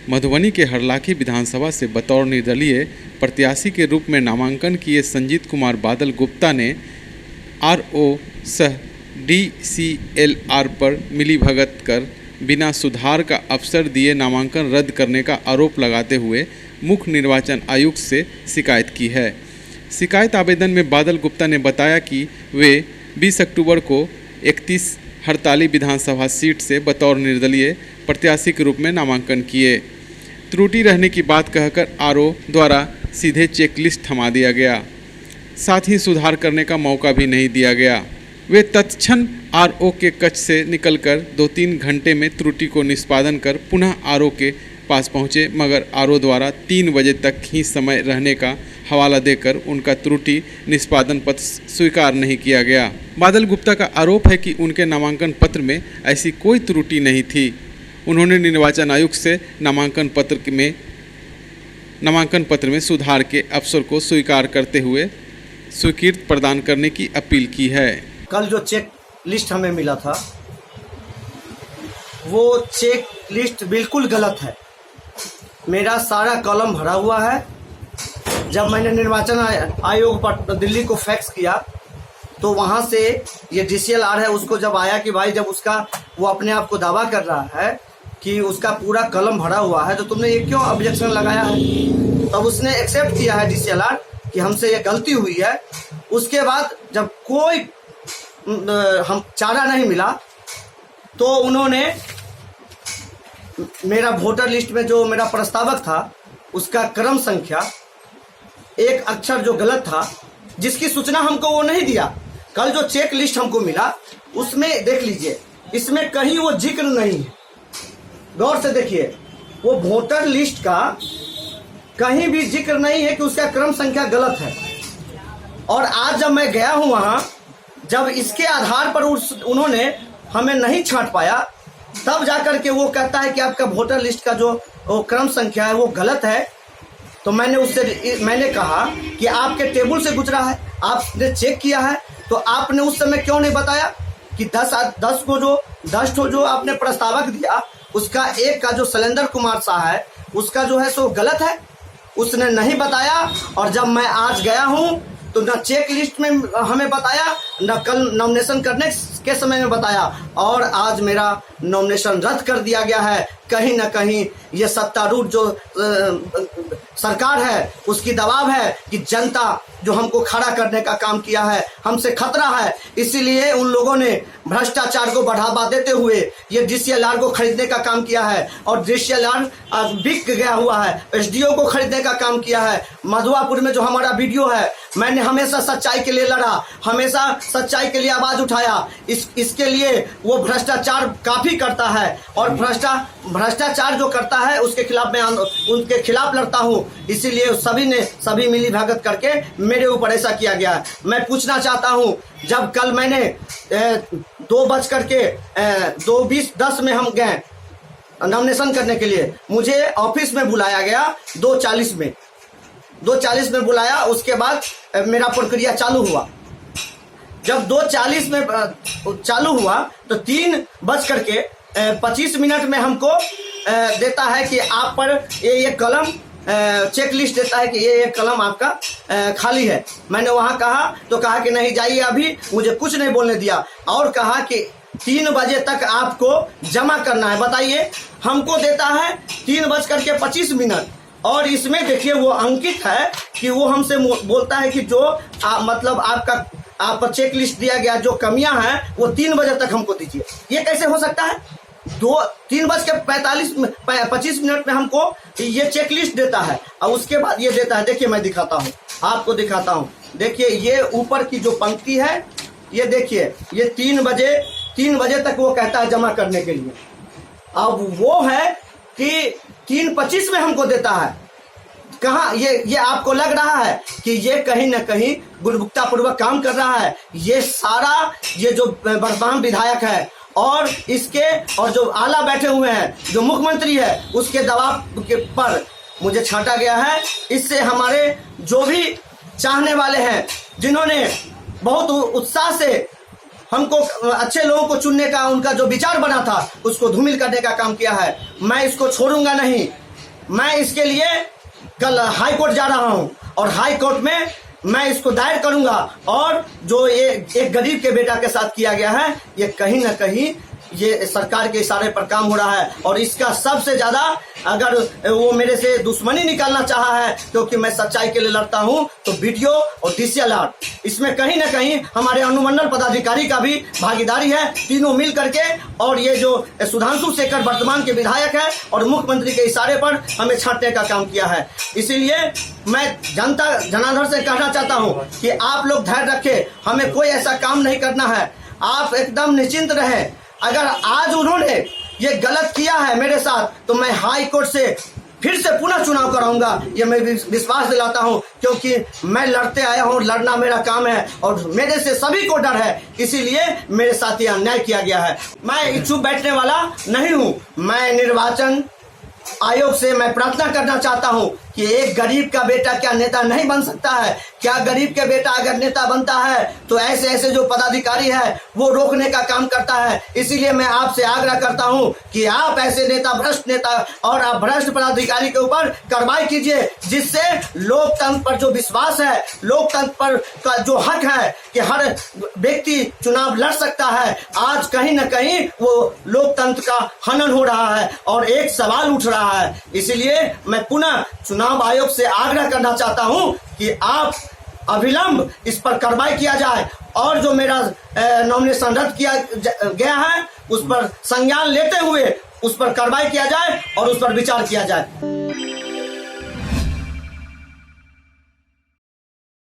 मधुबनी के हरलाखी विधानसभा से बतौर निर्दलीय प्रत्याशी के रूप में नामांकन किए संजीत कुमार बादल गुप्ता ने आरओ सह डीसीएलआर पर मिलीभगत कर बिना सुधार का अवसर दिए नामांकन रद्द करने का आरोप लगाते हुए मुख्य निर्वाचन आयुक्त से शिकायत की है। शिकायत आवेदन में बादल गुप्ता ने बताया कि वे 20 अक्टूबर को 31 हड़ताली विधानसभा सीट से बतौर निर्दलीय प्रत्याशी के रूप में नामांकन किए। त्रुटि रहने की बात कहकर आरओ द्वारा सीधे चेकलिस्ट थमा दिया गया, साथ ही सुधार करने का मौका भी नहीं दिया गया। वे तत्क्षण आरओ के कक्ष से निकलकर 2-3 घंटे में त्रुटि को निष्पादन कर पुनः आरओ के पास पहुंचे, मगर आरओ द्वारा 3 बजे तक ही समय रहने का हवाला देकर उनका त्रुटि निष्पादन पत्र स्वीकार नहीं किया गया। बादल गुप्ता का आरोप है कि उनके नामांकन पत्र में ऐसी कोई त्रुटि नहीं थी। उन्होंने निर्वाचन आयुक्त से नामांकन पत्र में सुधार के अवसर को स्वीकार करते हुए स्वीकृति प्रदान करने की अपील की है। कल जो चेक लिस्ट हमें मिला था वो चेक लिस्ट बिल्कुल गलत है। मेरा सारा कॉलम भरा हुआ है। जब मैंने निर्वाचन आयोग पर दिल्ली को फैक्स किया तो वहाँ से ये डीसीएलआर है, उसको जब आया कि भाई जब उसका वो अपने आप को दावा कर रहा है कि उसका पूरा कॉलम भरा हुआ है तो तुमने ये क्यों ऑब्जेक्शन लगाया है, तब उसने एक्सेप्ट किया है डीसीएलआर कि हमसे ये गलती हुई है। उसके बाद जब कोई हम चारा नहीं मिला तो उन्होंने मेरा वोटर लिस्ट में जो मेरा प्रस्तावक था उसका क्रम संख्या एक अक्षर जो गलत था, जिसकी सूचना हमको वो नहीं दिया। कल जो चेक लिस्ट हमको मिला उसमें देख लीजिए, इसमें कहीं वो जिक्र नहीं है। गौर से देखिए, वो वोटर लिस्ट का कहीं भी जिक्र नहीं है कि उसका क्रम संख्या गलत है। और आज जब मैं गया हूं वहां, जब इसके आधार पर उन्होंने हमें नहीं छांट पाया, तब जाकर के वो कहता है कि आपका वोटर लिस्ट का जो क्रम संख्या है वो गलत है। तो मैंने कहा कि आपके टेबल से गुजरा है, आपने चेक किया है, तो आपने उस समय क्यों नहीं बताया कि 10 जो आपने प्रस्तावक दिया उसका एक का जो शैलेंद्र कुमार शाह है उसका जो है सो गलत है। उसने नहीं बताया। और जब मैं आज गया हूं तो न चेक लिस्ट में हमें बताया, न कल नॉमिनेशन करने के समय में बताया, और आज मेरा नॉमिनेशन रद्द कर दिया गया है। कहीं न कहीं ये सत्तारूढ़ जो सरकार है उसकी दबाव है कि जनता जो हमको खड़ा करने का काम किया है, हमसे खतरा है, इसीलिए उन लोगों ने भ्रष्टाचार को बढ़ावा देते हुए ये डीसीएलआर को खरीदने का काम किया है। और डीसीएलआर बिक गया हुआ है, एसडीओ को खरीदने का काम किया है। मधुआपुर में जो हमारा वीडियो है, मैंने हमेशा सच्चाई के लिए लड़ा, हमेशा सच्चाई के लिए आवाज उठाया। इसके लिए वो भ्रष्टाचार काफी करता है, और भ्रष्टाचार जो करता है उसके खिलाफ मैं उनके खिलाफ लड़ता हूँ। इसीलिए सभी मिली भगत करके मेरे ऊपर ऐसा किया गया है। मैं पूछना चाहता हूँ, जब कल मैंने 2:20 में हम गए नॉमिनेशन करने के लिए, मुझे ऑफिस में बुलाया गया 2:40 में बुलाया। उसके बाद मेरा प्रक्रिया चालू हुआ। जब 2:40 में चालू हुआ तो 3:25 में हमको देता है कि आप पर ये कलम चेक लिस्ट देता है कि ये कलम आपका खाली है। मैंने वहां कहा तो कहा कि नहीं जाइए, अभी मुझे कुछ नहीं बोलने दिया, और कहा कि 3 बजे तक आपको जमा करना है। बताइए, हमको देता है 3:25, और इसमें देखिए वो अंकित है कि वो हमसे बोलता है कि जो मतलब आप चेक लिस्ट दिया गया जो कमियां हैं वो 3 बजे तक हमको दीजिए। ये कैसे हो सकता है? 3:25 में हमको ये चेक लिस्ट देता है, और उसके बाद ये देता है। देखिए, मैं दिखाता हूँ, आपको दिखाता हूँ। देखिए, ये ऊपर की जो पंक्ति है, ये देखिए, ये 3 बजे तक वो कहता है जमा करने के लिए। अब वो है कि 3:25 में हमको देता है। कहाँ ये आपको लग रहा है कि ये कहीं न कहीं गुणवत्ता पूर्वक काम कर रहा है? ये सारा ये जो वर्तमान विधायक है और जो आला बैठे हुए हैं, जो मुख्यमंत्री है, उसके दबाव के पर मुझे छांटा गया है। इससे हमारे जो भी चाहने वाले हैं, जिन्होंने बहुत उत्साह से हमको अच्छे लोगों को चुनने का उनका जो विचार बना था उसको धूमिल करने का काम किया है, मैं इसको छोड़ूंगा नहीं। मैं इसके लिए कल हाई कोर्ट जा रहा हूं और हाई कोर्ट में मैं इसको दायर करूंगा। और जो ये एक गरीब के बेटा के साथ किया गया है, ये कहीं ना कहीं ये सरकार के इशारे पर काम हो रहा है। और इसका सबसे ज्यादा अगर वो मेरे से दुश्मनी निकालना चाहा है, क्योंकि मैं सच्चाई के लिए लड़ता हूं, तो वीडियो और DCLR इसमें कहीं ना कहीं हमारे अनुमंडल पदाधिकारी का भी भागीदारी है, तीनों मिल करके। और ये जो सुधांशु शेखर वर्तमान के विधायक है और मुख्यमंत्री के इशारे पर हमें छांटने का काम किया है। इसीलिए मैं जनता जनार्दन से कहना चाहता हूं कि आप लोग धैर्य रखें, हमें कोई ऐसा काम नहीं करना है, आप एकदम निश्चिंत रहें। अगर आज उन्होंने ये गलत किया है मेरे साथ, तो मैं हाई कोर्ट से फिर से पुनः चुनाव कराऊंगा, ये मैं विश्वास दिलाता हूं, क्योंकि मैं लड़ते आया हूं, लड़ना मेरा काम है और मेरे से सभी को डर है, इसीलिए मेरे साथ ये अन्याय किया गया है। मैं चुप बैठने वाला नहीं हूं। मैं निर्वाचन आयोग से मैं प्रार्थना करना चाहता हूं कि एक गरीब का बेटा क्या नेता नहीं बन सकता है? क्या गरीब के बेटा अगर नेता बनता है तो ऐसे ऐसे जो पदाधिकारी है वो रोकने का काम करता है। इसीलिए मैं आपसे आग्रह करता हूं कि आप ऐसे नेता, भ्रष्ट नेता और आप भ्रष्ट पदाधिकारी के ऊपर कार्रवाई कीजिए, जिससे लोकतंत्र पर जो विश्वास है, लोकतंत्र पर का जो हक है कि हर व्यक्ति चुनाव लड़ सकता है, आज कहीं ना कहीं वो लोकतंत्र का हनन हो रहा है और एक सवाल उठ रहा है। इसलिए मैं पुनः चुनाव आयोग से आग्रह करना चाहता हूं कि आप अविलंब इस पर कार्रवाई किया जाए और जो मेरा नॉमिनेशन रद्द किया गया है उस पर संज्ञान लेते हुए उस पर कार्रवाई किया जाए और उस पर विचार किया जाए।